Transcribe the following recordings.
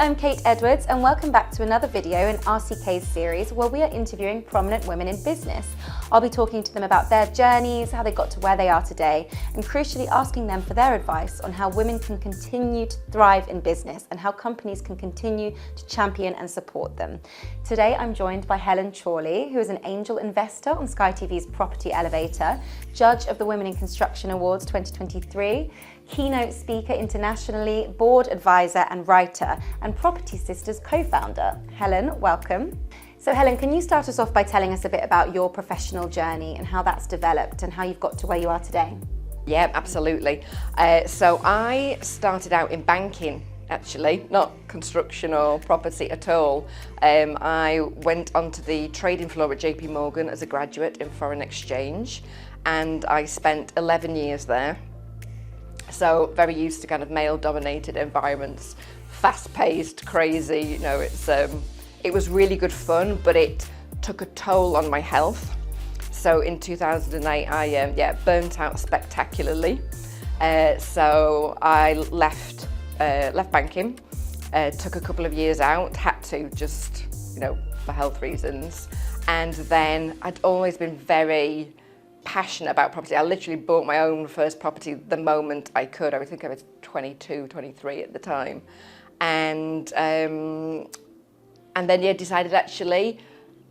I'm Kate Edwards and welcome back to another video in RCK's series where we are interviewing prominent women in business. I'll be talking to them about their journeys, how they got to where they are today, and crucially asking them for their advice on how women can continue to thrive in business and how companies can continue to champion and support them. Today I'm joined by Helen Chorley, who is an angel investor on Sky TV's Property Elevator, judge of the Women in Construction Awards 2023, keynote speaker internationally, board advisor and writer, and Property Sisters co-founder. Helen, welcome. So Helen, can you start us off by telling us a bit about your professional journey and how that's developed and how you've got to where you are today? Yeah, absolutely. So I started out in banking, actually, not construction or property at all. I went onto the trading floor at JP Morgan as a graduate in foreign exchange, and I spent 11 years there. So very used to kind of male-dominated environments, fast-paced, crazy. You know, it was really good fun, but it took a toll on my health. So in 2008, I burnt out spectacularly. So I left banking, took a couple of years out, had to just, for health reasons. And then I'd always been very passionate about property. I literally bought my own first property the moment I could. I think I was 22, 23 at the time. And then decided actually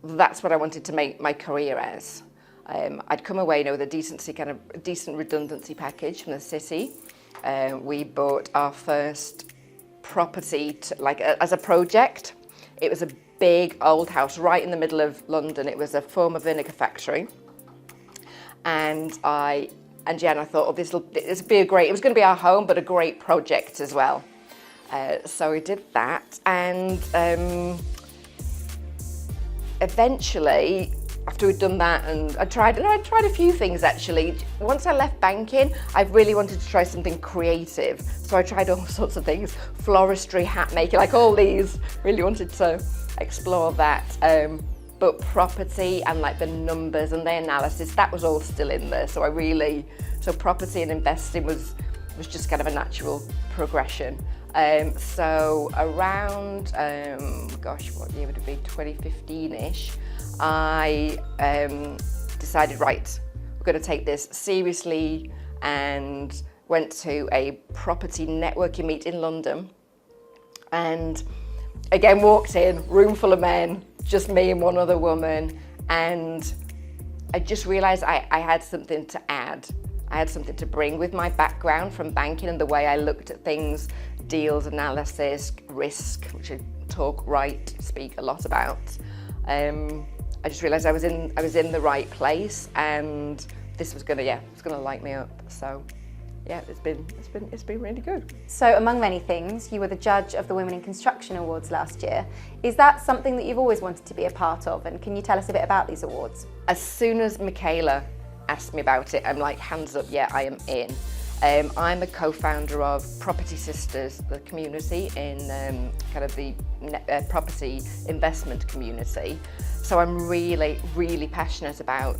that's what I wanted to make my career as. I'd come away with a decent redundancy package from the city. We bought our first property as a project. It was a big old house right in the middle of London. It was a former vinegar factory. And I thought, this will be it was going to be our home, but a great project as well. So we did that, and eventually, after we'd done that, and I tried a few things actually. Once I left banking, I really wanted to try something creative. So I tried all sorts of things, floristry, hat making, like all these. Really wanted to explore that. But property and like the numbers and the analysis, that was all still in there. So property and investing was just kind of a natural progression. So around, what year would it be? 2015-ish, I decided, right, we're going to take this seriously, and went to a property networking meet in London. And again, walked in, room full of men, just me and one other woman, and I just realised I had something to add. I had something to bring with my background from banking and the way I looked at things, deals, analysis, risk, which I speak a lot about. I just realised I was in the right place, and this was gonna light me up. So yeah, it's been really good. So among many things, you were the judge of the Women in Construction Awards last year. Is that something that you've always wanted to be a part of? And can you tell us a bit about these awards? As soon as Michaela asked me about it, I'm like, hands up, yeah, I am in. I'm a co-founder of Property Sisters, the community in kind of the property investment community. So I'm really, really passionate about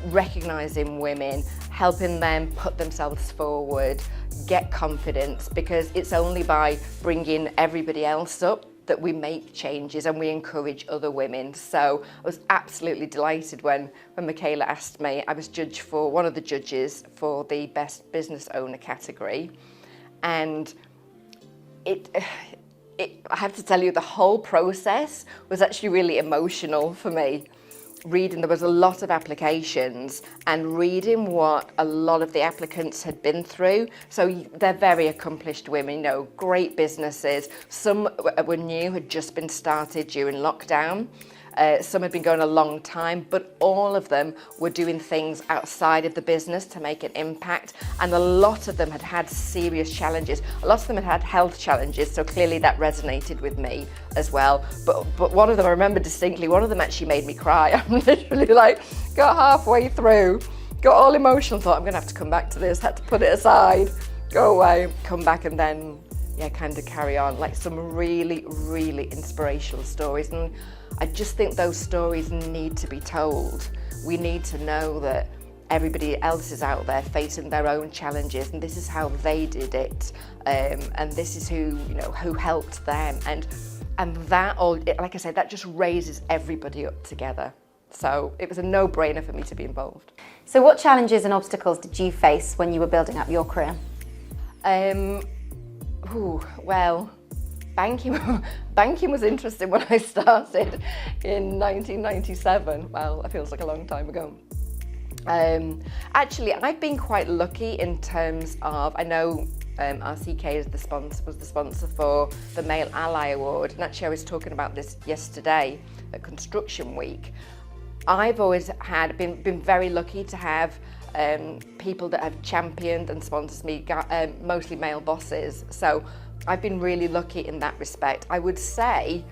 recognising women, helping them put themselves forward, get confidence, because it's only by bringing everybody else up that we make changes and we encourage other women. So I was absolutely delighted when Michaela asked me. I was one of the judges for the Best Business Owner category. And I have to tell you, the whole process was actually really emotional for me. There was a lot of applications, and reading what a lot of the applicants had been through. So they're very accomplished women, great businesses. Some were new, had just been started during lockdown. Some had been going a long time, but all of them were doing things outside of the business to make an impact. And a lot of them had had serious challenges. A lot of them had had health challenges, so clearly that resonated with me as well. But one of them, I remember distinctly, one of them actually made me cry. I'm literally got halfway through, got all emotional, thought I'm gonna have to come back to this, had to put it aside, go away, come back, and then, kind of carry on. Like some really, really inspirational stories. And I just think those stories need to be told. We need to know that everybody else is out there facing their own challenges, and this is how they did it, and this is who helped them, and that all, like I said, that just raises everybody up together. So it was a no-brainer for me to be involved. So what challenges and obstacles did you face when you were building up your career? Well, banking was interesting when I started in 1997. Well, it feels like a long time ago. Actually, I've been quite lucky in terms of, I know RCK was the sponsor for the Male Ally Award, and actually I was talking about this yesterday at Construction Week. I've always been very lucky to have people that have championed and sponsored me, mostly male bosses. So I've been really lucky in that respect. I would say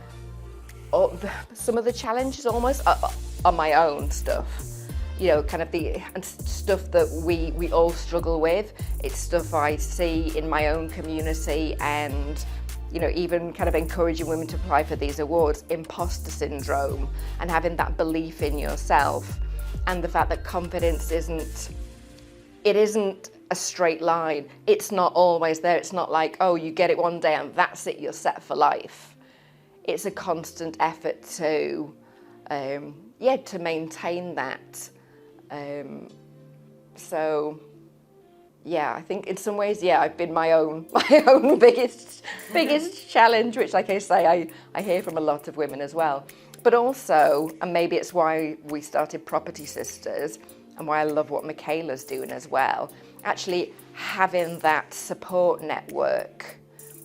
some of the challenges almost are my own stuff. Kind of the stuff that we all struggle with. It's stuff I see in my own community, and even kind of encouraging women to apply for these awards, imposter syndrome, and having that belief in yourself, and the fact that confidence isn't a straight line. It's not always there. It's not like, oh, you get it one day and that's it, you're set for life. It's a constant effort to maintain that. So yeah, I think in some ways, I've been my own biggest challenge, which, like I say, I hear from a lot of women as well. But also, and maybe it's why we started Property Sisters, and why I love what Michaela's doing as well, actually having that support network.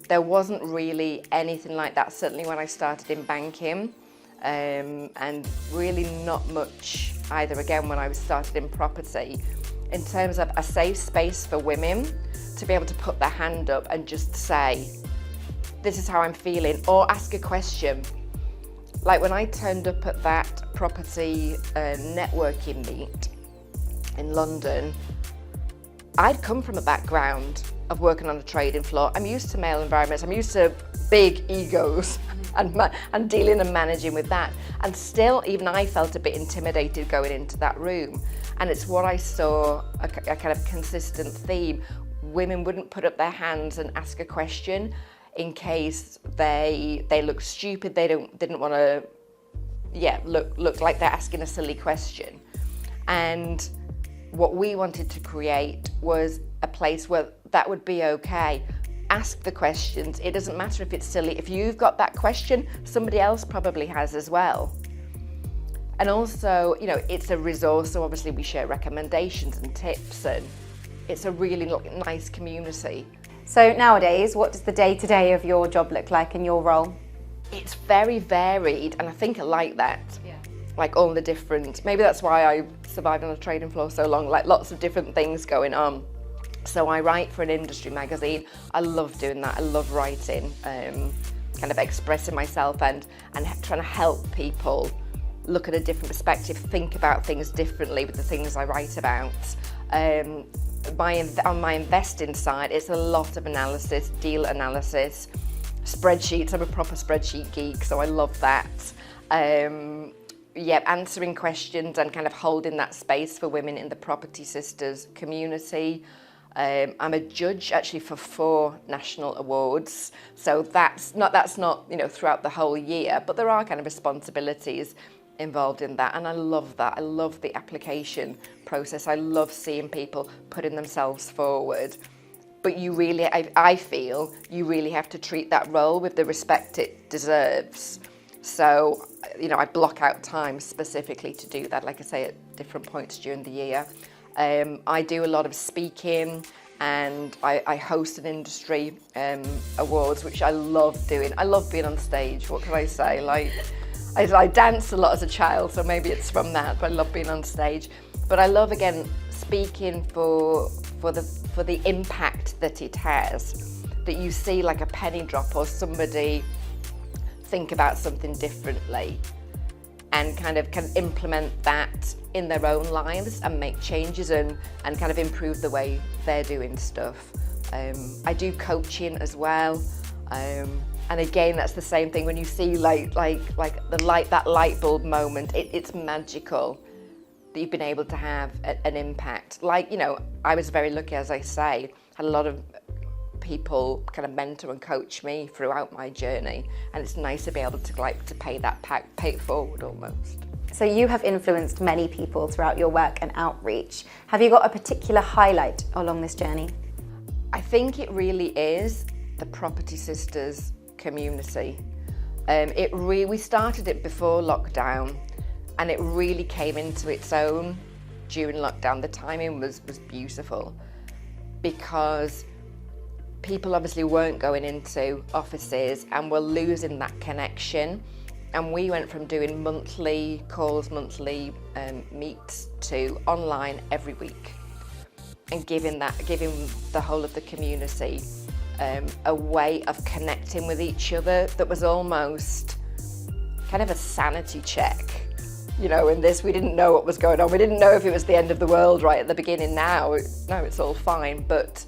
There wasn't really anything like that, certainly when I started in banking, and really not much either, again, when I started in property, in terms of a safe space for women to be able to put their hand up and just say, this is how I'm feeling, or ask a question. Like when I turned up at that property networking meet in London, I'd come from a background of working on a trading floor. I'm used to male environments, I'm used to big egos and dealing and managing with that. And still, even I felt a bit intimidated going into that room. And it's what I saw, a kind of consistent theme. Women wouldn't put up their hands and ask a question in case they look stupid, they didn't want to look like they're asking a silly question. And what we wanted to create was a place where that would be okay. Ask the questions. It doesn't matter if it's silly. If you've got that question, somebody else probably has as well. And also, it's a resource, so obviously we share recommendations and tips, and it's a really nice community. So nowadays, what does the day-to-day of your job look like in your role? It's very varied, and I think I like that. Yeah. Like all the different, maybe that's why I survived on a trading floor so long, like lots of different things going on. So I write for an industry magazine. I love doing that. I love writing, kind of expressing myself and trying to help people look at a different perspective, think about things differently with the things I write about. On my investing side, it's a lot of analysis, deal analysis, spreadsheets. I'm a proper spreadsheet geek, so I love that. Answering questions and kind of holding that space for women in the Property Sisters community. I'm a judge actually for 4 national awards, so that's not throughout the whole year, but there are kind of responsibilities involved in that, and I love that. I love the application process. I love seeing people putting themselves forward. But I feel you really have to treat that role with the respect it deserves. So, I block out time specifically to do that, like I say, at different points during the year. I do a lot of speaking, and I host an industry awards, which I love doing. I love being on stage, what can I say? I danced a lot as a child, so maybe it's from that, but I love being on stage. But I love, again, speaking for the impact that it has, that you see like a penny drop or somebody think about something differently and kind of can implement that in their own lives and make changes and kind of improve the way they're doing stuff. I do coaching as well. And again, that's the same thing. When you see like that light bulb moment, it's magical. that you've been able to have an impact. Like, you know, I was very lucky, as I say, had a lot of people kind of mentor and coach me throughout my journey, and it's nice to be able to pay it forward almost. So you have influenced many people throughout your work and outreach. Have you got a particular highlight along this journey? I think it really is the Property Sisters community. We started it before lockdown, and it really came into its own during lockdown. The timing was beautiful because people obviously weren't going into offices and were losing that connection. And we went from doing monthly calls, monthly meets to online every week, and giving the whole of the community a way of connecting with each other that was almost kind of a sanity check. You know, in this, we didn't know what was going on. We didn't know if it was the end of the world right at the beginning. Now, no, it's all fine. But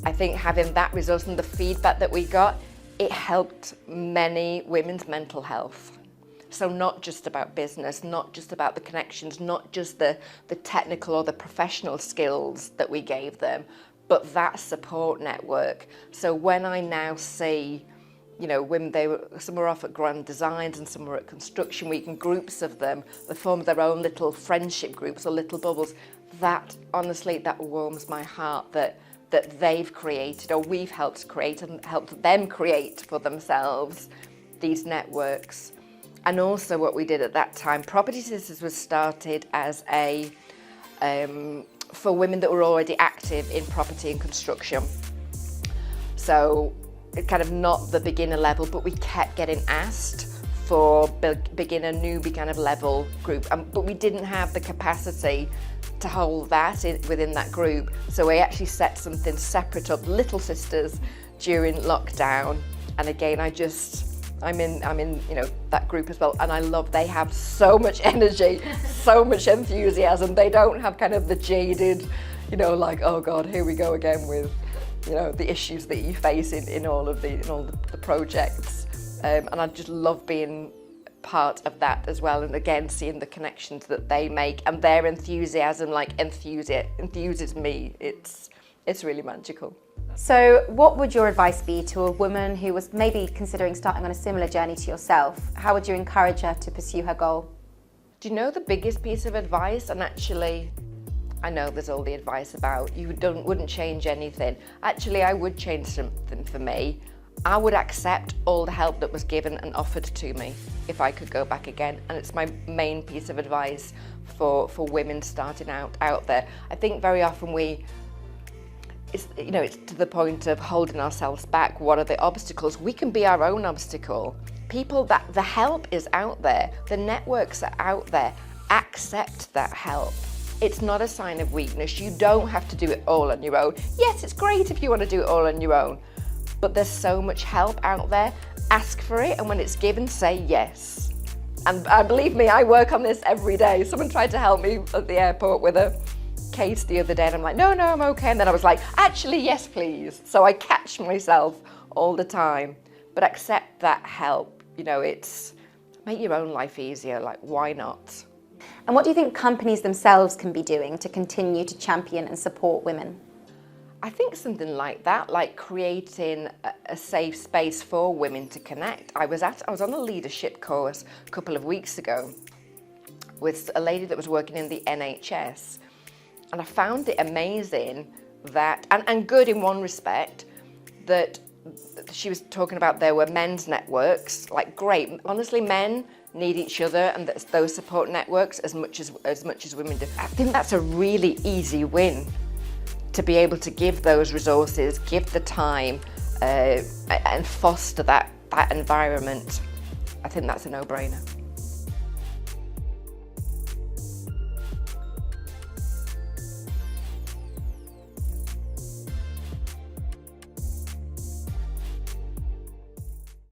I think having that resource and the feedback that we got, it helped many women's mental health. So not just about business, not just about the connections, not just the technical or the professional skills that we gave them, but that support network. So when I now see, you know, women, some were off at Grand Designs and some were at Construction Week, and groups of them, they formed their own little friendship groups or little bubbles. That, honestly, that warms my heart that they've created, or we've helped create and helped them create for themselves these networks. And also what we did at that time, Property Sisters was started as a for women that were already active in property and construction. So kind of not the beginner level, but we kept getting asked for beginner, newbie kind of level group, but we didn't have the capacity to hold that within that group. So we actually set something separate up, Little Sisters, during lockdown. And again, I'm in, you know, that group as well, and I love, they have so much energy, so much enthusiasm. They don't have kind of the jaded, you know, like, oh God, here we go again with, you know, the issues that you face in all the projects. And I just love being part of that as well, and again seeing the connections that they make and their enthusiasm enthuses me. It's really magical. So what would your advice be to a woman who was maybe considering starting on a similar journey to yourself? How would you encourage her to pursue her goal? Do you know the biggest piece of advice? And actually, I know there's all the advice about you wouldn't change anything. Actually, I would change something for me. I would accept all the help that was given and offered to me if I could go back again. And it's my main piece of advice for women starting out there. I think very often it's to the point of holding ourselves back. What are the obstacles? We can be our own obstacle. The help is out there. The networks are out there. Accept that help. It's not a sign of weakness. You don't have to do it all on your own. Yes, it's great if you want to do it all on your own, but there's so much help out there. Ask for it, and when it's given, say yes. And believe me, I work on this every day. Someone tried to help me at the airport with a case the other day, and I'm like, no, I'm okay. And then I was like, actually, yes, please. So I catch myself all the time, but accept that help. You know, it's make your own life easier. Like, why not? And what do you think companies themselves can be doing to continue to champion and support women? I think something like that, like creating a safe space for women to connect. I was on a leadership course a couple of weeks ago with a lady that was working in the NHS, and I found it amazing that, and good in one respect, that she was talking about there were men's networks, like great. Honestly, men need each other and those support networks as much as women do. I think that's a really easy win, to be able to give those resources, give the time, and foster that environment. I think that's a no-brainer.